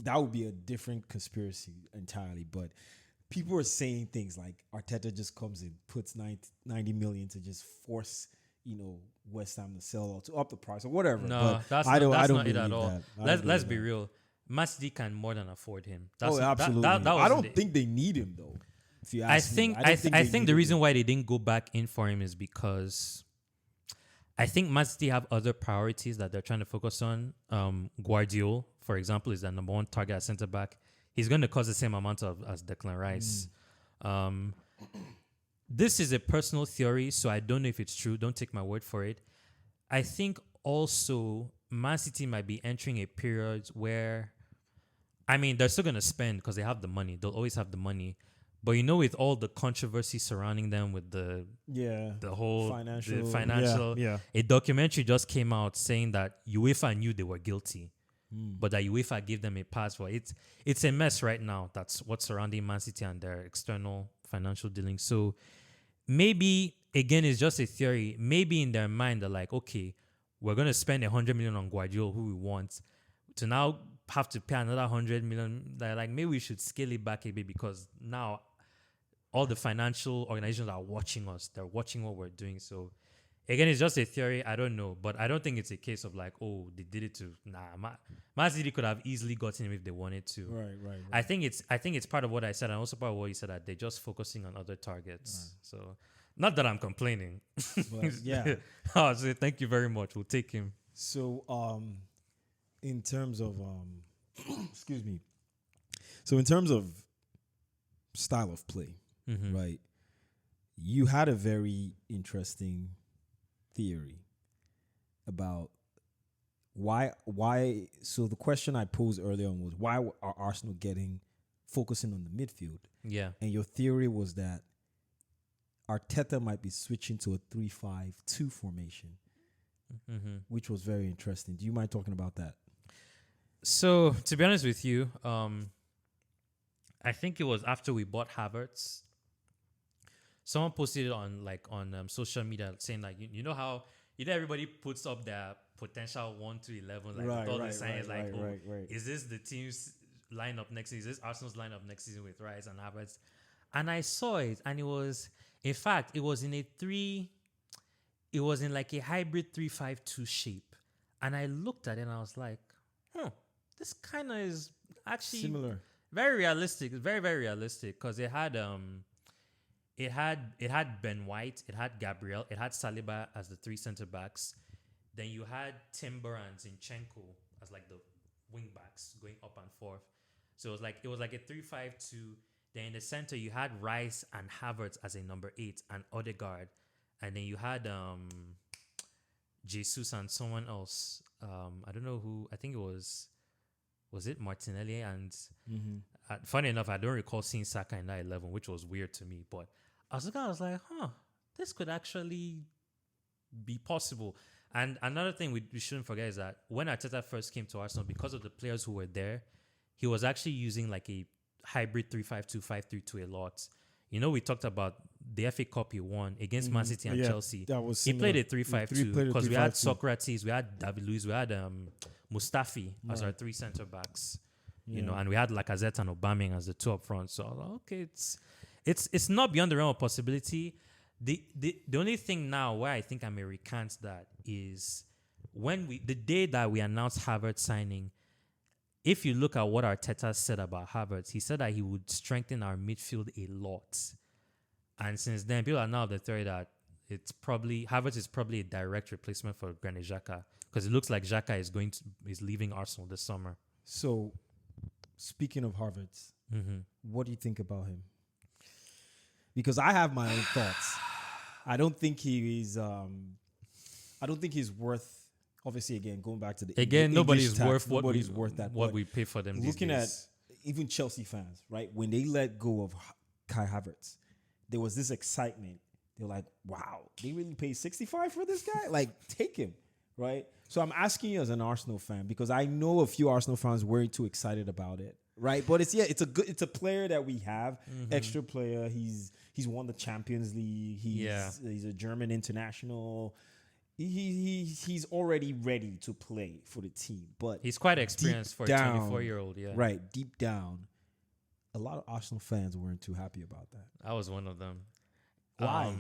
that would be a different conspiracy entirely. But people are saying things like Arteta just comes in, puts 90 million to just force, West Ham to sell or to up the price or whatever. No, but I don't believe it at all. that. Let's be real. Man City can more than afford him. Absolutely. I don't think they need him though. If you ask me. I think the reason why they didn't go back in for him is because I think Man City have other priorities that they're trying to focus on. Guardiola, for example, is their number one target at centre back. He's going to cost the same amount as Declan Rice. This is a personal theory, so I don't know if it's true. Don't take my word for it. I think also Man City might be entering a period where, they're still going to spend because they have the money. They'll always have the money. But with all the controversy surrounding them with the whole financial, a documentary just came out saying that UEFA knew they were guilty, but that UEFA gave them a pass for it. It's a mess right now. That's what's surrounding Man City and their external financial dealings. So maybe, again, it's just a theory. Maybe in their mind, they're like, okay, we're going to spend 100 million on Guardiola, who we want, to now have to pay another 100 million. They're like, maybe we should scale it back a bit because now all the financial organizations are watching us. They're watching what we're doing. So, again, it's just a theory. I don't know. But I don't think it's a case of like, oh, they did it to... Man City could have easily gotten him if they wanted to. Right. I think it's part of what I said, and also part of what you said, that they're just focusing on other targets. Right. So, not that I'm complaining. But, yeah. I'll say thank you very much. We'll take him. So, in terms of... excuse me. So, in terms of style of play, right? You had a very interesting theory about why. So the question I posed earlier on was, why are Arsenal focusing on the midfield? Yeah. And your theory was that Arteta might be switching to a 3-5-2 formation, which was very interesting. Do you mind talking about that? So, to be honest with you, I think it was after we bought Havertz. Someone posted it on social media saying you know how everybody puts up their potential 1 to 11 with all the signs is this the team's lineup next season? Is this Arsenal's lineup next season with Rice and Havertz? And I saw it, and it was in like a hybrid 3-5-2 shape, and I looked at it and I was like, this kind of is actually similar. Very realistic. It's very, very realistic because it had Ben White, it had Gabriel, it had Saliba as the 3 center backs. Then you had Timber and Zinchenko as like the wing backs going up and forth. So it was like a 3-5-2. Then in the center you had Rice and Havertz as a number 8 and Odegaard, and then you had Jesus and someone else. I don't know who. I think it was it Martinelli? And funny enough, I don't recall seeing Saka in that 11, which was weird to me. But I was like, this could actually be possible. And another thing we shouldn't forget is that when Arteta first came to Arsenal, because of the players who were there, he was actually using like a hybrid 3-5-2, 5-3-2 a lot. We talked about the FA Cup he won against Man City and Chelsea. That was he played a 3-5-2 because we had Socrates, we had David Luiz, we had Mustafi as our 3 center backs, and we had Lacazette and Aubameyang as the 2 up front. So I was like, okay, it's not beyond the realm of possibility. The only thing now where I think I may recant that is the day that we announced Havertz signing. If you look at what Arteta said about Havertz, he said that he would strengthen our midfield a lot. And since then, people are now of the theory that Havertz is probably a direct replacement for Granit Xhaka, because it looks like Xhaka is leaving Arsenal this summer. So, speaking of Havertz, what do you think about him? Because I have my own thoughts. I don't think he's worth. Obviously, again, going back to nobody's worth that. What we pay for them. Looking at even Chelsea fans, right? When they let go of Kai Havertz, there was this excitement. They're like, "Wow, they really paid 65 for this guy? Like, take him." right? So I'm asking you as an Arsenal fan because I know a few Arsenal fans weren't too excited about it, right? But it's a player that we have, extra player. He's won the Champions League. He's a German international. He's already ready to play for the team, but he's quite experienced for a 24-year-old. Yeah, right. Deep down, a lot of Arsenal fans weren't too happy about that. I was one of them. Why?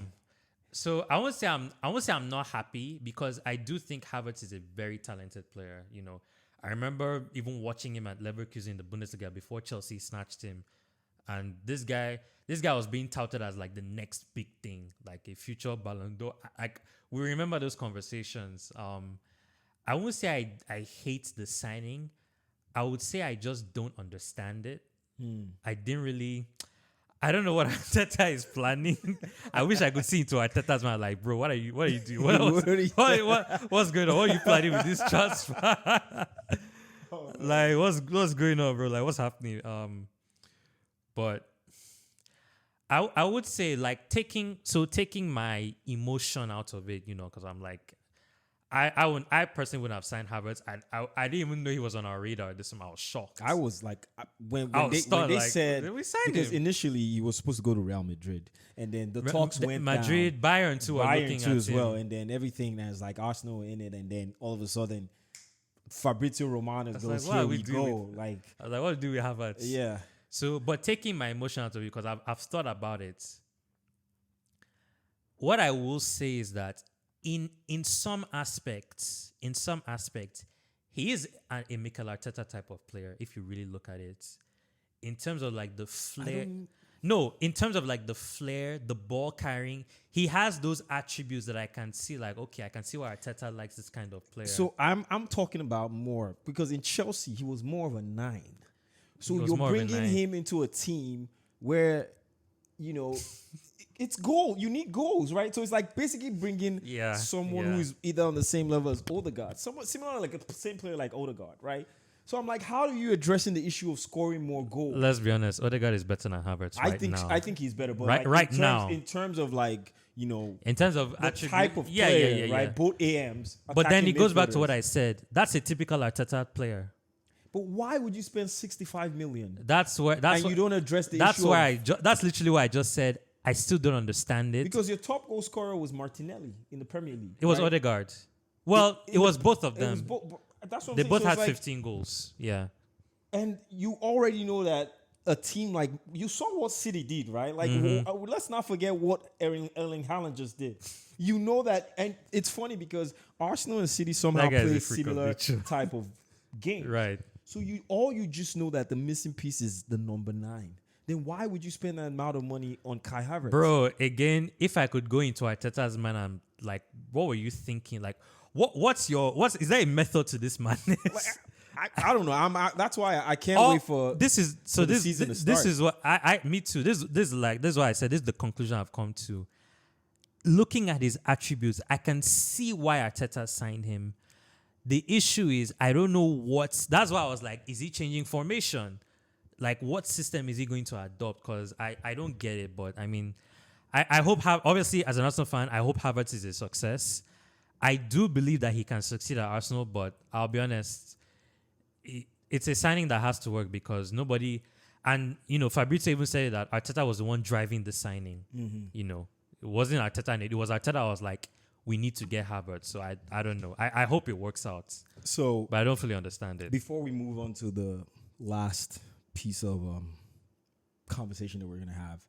So I won't say I'm not happy because I do think Havertz is a very talented player. You know, I remember even watching him at Leverkusen in the Bundesliga before Chelsea snatched him, and this guy was being touted as like the next big thing, like a future Ballon d'Or. We remember those conversations. I won't say I hate the signing. I would say I just don't understand it. I didn't really. I don't know what Arteta is planning. I wish I could see into Arteta's mind. Like, bro, what are you doing? What's going on? What are you planning with this transfer? Like, what's going on, bro? Like, what's happening? But I would say like taking my emotion out of it, you know, because I'm like, I personally wouldn't have signed Havertz. I didn't even know he was on our radar. This time I was shocked. I was like, when they like, said, we signed because him. initially he was supposed to go to Real Madrid, and then the talks went Madrid, down. Bayern too are looking Bayern too at as him. well, and then everything has like Arsenal in it, and then all of a sudden Fabrizio Romano goes, like, what here are we we go. doing? Like, I was like, what do we have at? yeah. So, but taking my emotion out of it, because I've thought about it. What I will say is that in some aspects, he is a Mikel Arteta type of player. If you really look at it, in terms of like the flair. No, in terms of like the flair, the ball carrying, he has those attributes that I can see. Like, okay, I can see why Arteta likes this kind of player. So I'm talking about more because in Chelsea he was more of a 9. So you're bringing him into a team where, you know, it's goal. You need goals, right? So it's like basically bringing someone who's either on the same level as Odegaard, somewhat similar, like a same player like Odegaard, right? So I'm like, how are you addressing the issue of scoring more goals? Let's be honest, Odegaard is better than Havertz now. I think he's better, but in terms of like, you know, in terms of the type of player, right? Both AMs. But then it goes back to what I said. That's a typical Arteta player. But why would you spend 65 million? You don't address the issue. That's literally why I just said I still don't understand it. Because your top goal scorer was Martinelli in the Premier League. It was Odegaard. Well, it was both of them. That's what they I'm both saying. had 15 goals. Yeah. And you already know that a team like, you saw what City did, right? Like, let's not forget what Erling Haaland just did. You know that, and it's funny because Arsenal and City somehow play similar type of game. Right. So you just know that the missing piece is the number 9. Then why would you spend that amount of money on Kai Havertz? Bro, again, if I could go into Arteta's mind, I'm like, what were you thinking? Like, is there a method to this madness? I don't know. That's why I can't wait for this season to start. This is what me too. This is why I said this is the conclusion I've come to. Looking at his attributes, I can see why Arteta signed him. The issue is I don't know that's why I was like, is he changing formation? Like, what system is he going to adopt? Because I don't get it. But I mean, I hope obviously as an Arsenal fan, I hope Havertz is a success. I do believe that he can succeed at Arsenal, but I'll be honest, it's a signing that has to work because nobody, and you know, Fabrizio even said that Arteta was the one driving the signing. You know, it wasn't Arteta, and it was Arteta. I was like, we need to get Havertz. So I don't know. I hope it works out. So, but I don't fully understand it. Before we move on to the last piece of conversation that we're gonna have,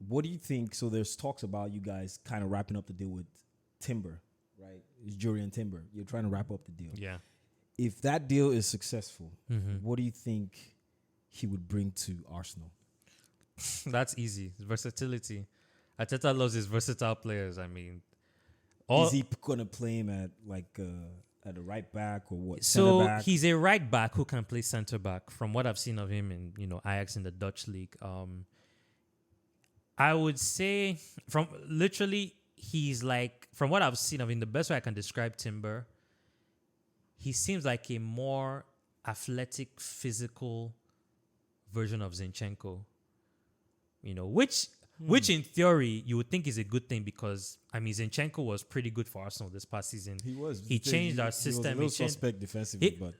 what do you think? So there's talks about you guys kind of wrapping up the deal with Timber, right? It's Jurian Timber. You're trying to wrap up the deal. Yeah. If that deal is successful, what do you think he would bring to Arsenal? That's easy. Versatility. Arteta loves his versatile players. I mean, is he gonna play him at like at a right back or what? So he's a right back who can play center back. From what I've seen of him in Ajax in the Dutch league, I would say he's like, from what I've seen of him, the best way I can describe Timber, he seems like a more athletic, physical version of Zinchenko. You know, which which in theory you would think is a good thing because I mean Zinchenko was pretty good for Arsenal this past season. He was. He changed our system. He was a little suspect defensively, but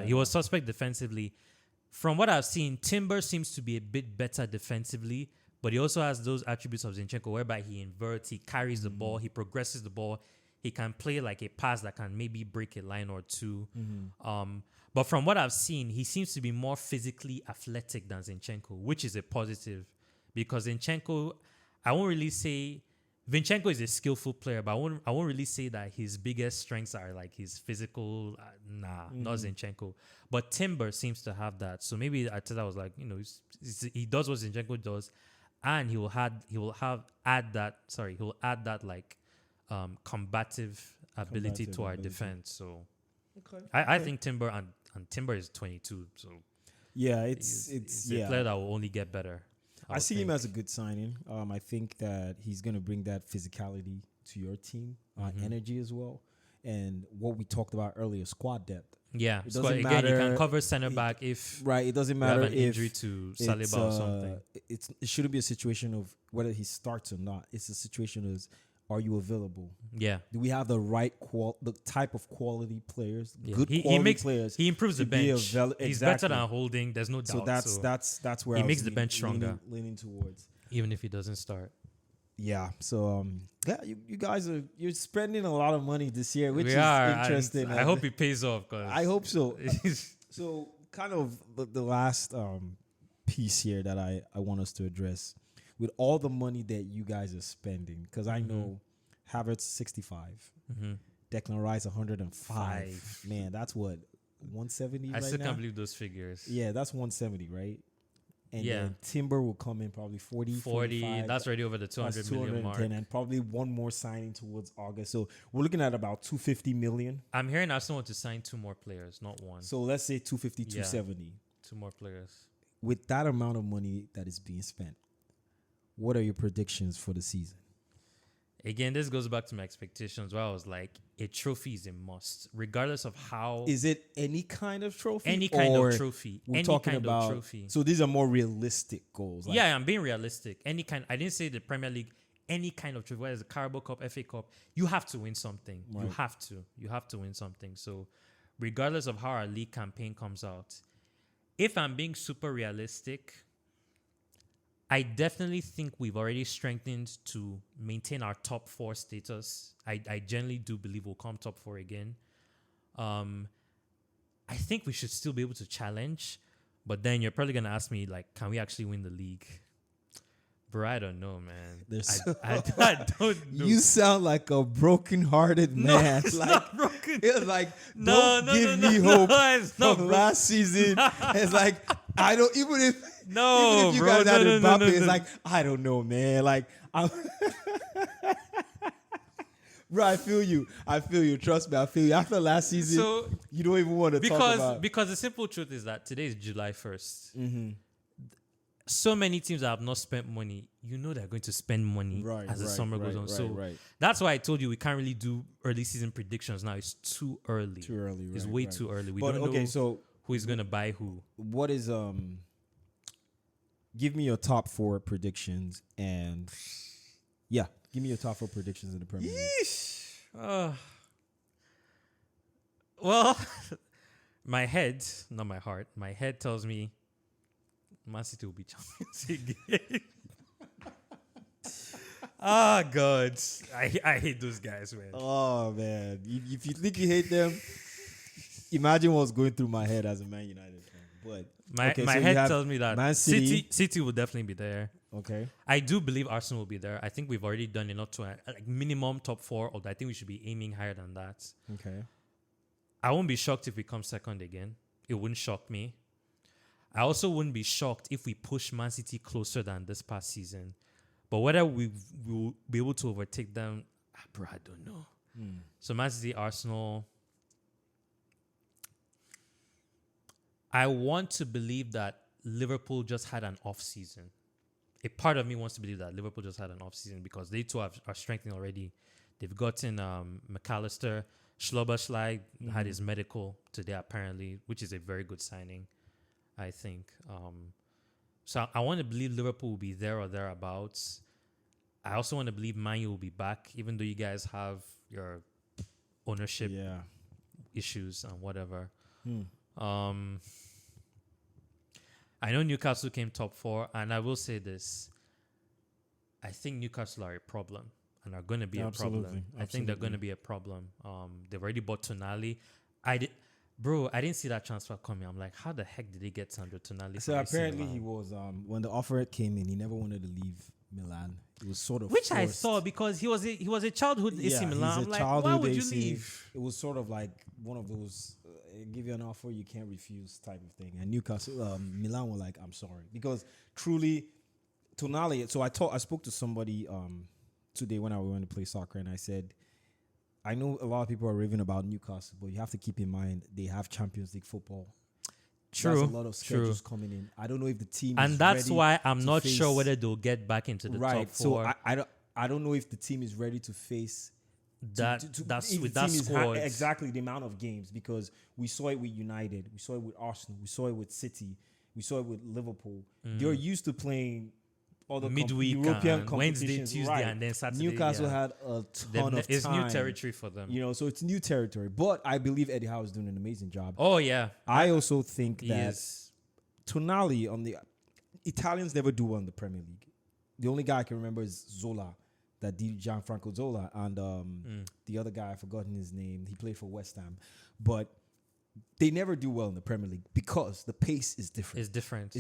he was suspect defensively. From what I've seen, Timber seems to be a bit better defensively, but he also has those attributes of Zinchenko whereby he inverts, he carries the ball, he progresses the ball, he can play like a pass that can maybe break a line or two. But from what I've seen, he seems to be more physically athletic than Zinchenko, which is a positive because Zinchenko, I won't really say Zinchenko is a skillful player, but I won't really say that his biggest strengths are like his physical. Not Zinchenko. But Timber seems to have that. So maybe Arteta was like, he does what Zinchenko does, and he will add that like combative ability to our defense. So I think Timber and Timber is 22. So yeah, it's a player that will only get better. I see him as a good signing. I think that he's going to bring that physicality to your team, energy as well, and what we talked about earlier, squad depth. Yeah, it doesn't matter. Again, you can cover center back if it doesn't matter if injury to Saliba or something. It shouldn't be a situation of whether he starts or not. It's a situation of are you available? Yeah. Do we have the right the type of quality players? Yeah. Good quality players. He improves the bench. He's better than Holding. There's no doubt. So that's where he makes the bench stronger. Leaning towards. Even if he doesn't start. Yeah. So you guys you're spending a lot of money this year, which is interesting. I hope it pays off. I hope so. So kind of the last piece here that I want us to address. With all the money that you guys are spending, because I know Havertz 65, Declan Rice 105. Man, that's what 170. I still can't believe those figures. Yeah, that's 170, right? And then Timber will come in probably 40. That's already over the 200 million mark, and probably one more signing towards August. So we're looking at about 250 million. I'm hearing Arsenal want to sign 2 more players, not one. So let's say 250, 270. 2 more players. With that amount of money that is being spent, what are your predictions for the season? Again, this goes back to my expectations where I was like, a trophy is a must, regardless of how. Is it any kind of trophy? Any kind of trophy. We're talking about trophy. So these are more realistic goals. Like, yeah, I'm being realistic. Any kind. I didn't say the Premier League. Any kind of trophy, whether it's the Carabao Cup, FA Cup, you have to win something. Right. You have to win something. So, regardless of how our league campaign comes out, if I'm being super realistic, I definitely think we've already strengthened to maintain our top 4 status. I generally do believe we'll come top 4 again. I think we should still be able to challenge, but then you're probably going to ask me, like, can we actually win the league? Bro, I don't know, man. I don't know. You sound like a broken-hearted man. It's like, not broken. It's like, don't give me hope from last season. It's like, I don't, even if you guys had Mbappe, it's like, I don't know, man. Like, bro, I feel you. Trust me, I feel you. After last season, so, you don't even want to talk about. Because the simple truth is that today is July 1st. So many teams that have not spent money, they're going to spend money as the summer goes on. That's why I told you we can't really do early season predictions now. It's too early. It's way too early. We don't know who is going to buy who. What is give me your top 4 predictions and give me your top 4 predictions in the Premier League. Well, my head, not my heart, my head tells me Man City will be champions again. God. I hate those guys, man. Oh, man. If you think you hate them, imagine what's going through my head as a Man United fan. But my head tells me that Man City will definitely be there. Okay. I do believe Arsenal will be there. I think we've already done enough to like minimum top 4, although I think we should be aiming higher than that. Okay. I won't be shocked if we come second again. It wouldn't shock me. I also wouldn't be shocked if we push Man City closer than this past season. But whether we will be able to overtake them, bro, I don't know. So Man City, Arsenal. I want to believe that Liverpool just had an off season. A part of me wants to believe that Liverpool just had an off season because they too are strengthening already. They've gotten McAllister. Schloberschlag had his medical today apparently, which is a very good signing, I think. So I want to believe Liverpool will be there or thereabouts. I also want to believe Man U will be back, even though you guys have your ownership issues and whatever. I know Newcastle came top 4, and I will say this. I think Newcastle are a problem and are going to be a problem. I think they're going to be a problem. They've already bought Tonali. I didn't see that transfer coming. I'm like, how the heck did they get Sandro Tonali? So apparently he was, when the offer came in, he never wanted to leave Milan. It was sort of which forced. I saw because he was a childhood AC Milan. I'm like, why would you leave? It was sort of like one of those give you an offer you can't refuse type of thing. And Newcastle, Milan were like, I'm sorry, because truly, Tonali. So I spoke to somebody today when I went to play soccer, and I said, I know a lot of people are raving about Newcastle, but you have to keep in mind they have Champions League football. True. There's a lot of schedules coming in. I don't know if the team and is that's ready why I'm not face, sure whether they'll get back into the top 4. So I don't know if the team is ready to face that's with that team squad. Exactly the amount of games, because we saw it with United, we saw it with Arsenal, we saw it with City, we saw it with Liverpool. They're used to playing other midweek, European Wednesday, competitions, Tuesday, and then Saturday. Newcastle had a ton of time. It's new territory for them. So it's new territory. But I believe Eddie Howe is doing an amazing job. Oh yeah. I also think that is. Tonali on the Italians never do well in the Premier League. The only guy I can remember is Zola, that did Gianfranco Zola, and the other guy, I've forgotten his name. He played for West Ham, but they never do well in the Premier League because the pace is different. It's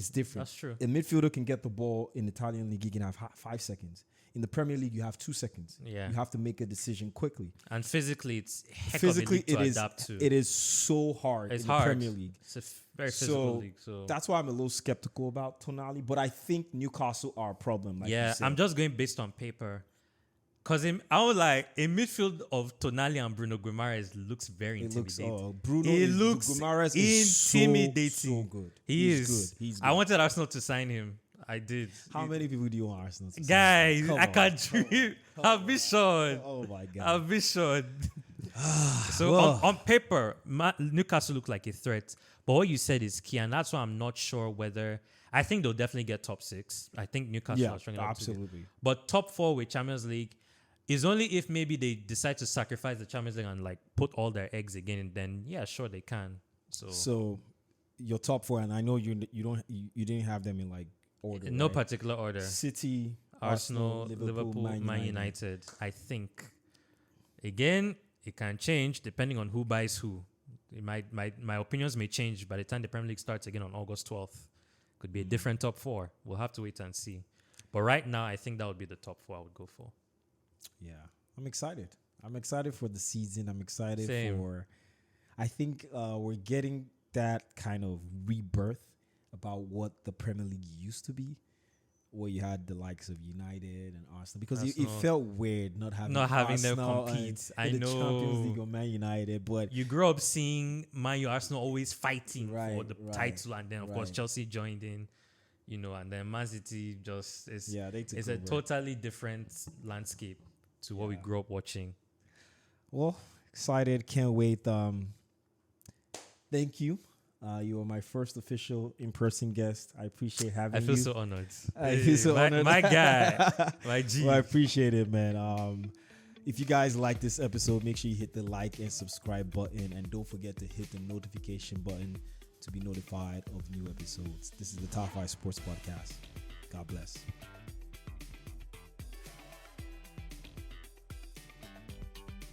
different. That's true. A midfielder can get the ball in the Italian league, you can have 5 seconds. In the Premier League, you have 2 seconds. Yeah. You have to make a decision quickly. And physically, it's heck of a league to adapt to. It is so hard in the Premier League. It's a very physical league. So that's why I'm a little skeptical about Tonali. But I think Newcastle are a problem. Like you said. I'm just going based on paper. Because I was like, a midfield of Tonali and Bruno Guimaraes looks very intimidating. Guimaraes is intimidating. So good. He's good. I wanted Arsenal to sign him. I did. How many people do you want Arsenal to sign? Guys, I can't dream. I'll be sure. Oh my God. I'll be sure. So on paper, Newcastle look like a threat. But what you said is key, and that's why I'm not sure whether. I think they'll definitely get top 6. I think Newcastle are strong enough. Absolutely. But top 4 with Champions League is only if maybe they decide to sacrifice the Champions League and like put all their eggs again, and then sure they can. So your top 4, and I know you didn't have them in like order. In no particular order. City, Arsenal, Liverpool, Man United. I think again it can change depending on who buys who. My opinions may change by the time the Premier League starts again on August 12th. Could be a different top 4. We'll have to wait and see. But right now, I think that would be the top 4 I would go for. Yeah, I'm excited. I'm excited for the season. I'm excited for. I think we're getting that kind of rebirth about what the Premier League used to be, where you had the likes of United and Arsenal, because it felt weird not having them compete. I know the Champions League or Man United, but you grew up seeing Man U, Arsenal always fighting for the title, and then of course Chelsea joined in, and then Man City just is. It's a totally different landscape to what we grew up watching. Well, excited, can't wait. Thank you. You were my first official in-person guest. I appreciate having you. I feel so honored. I feel so honored. My guy. My G. Well, I appreciate it, man. If you guys like this episode, make sure you hit the like and subscribe button. And don't forget to hit the notification button to be notified of new episodes. This is the Top 5 Sports Podcast. God bless.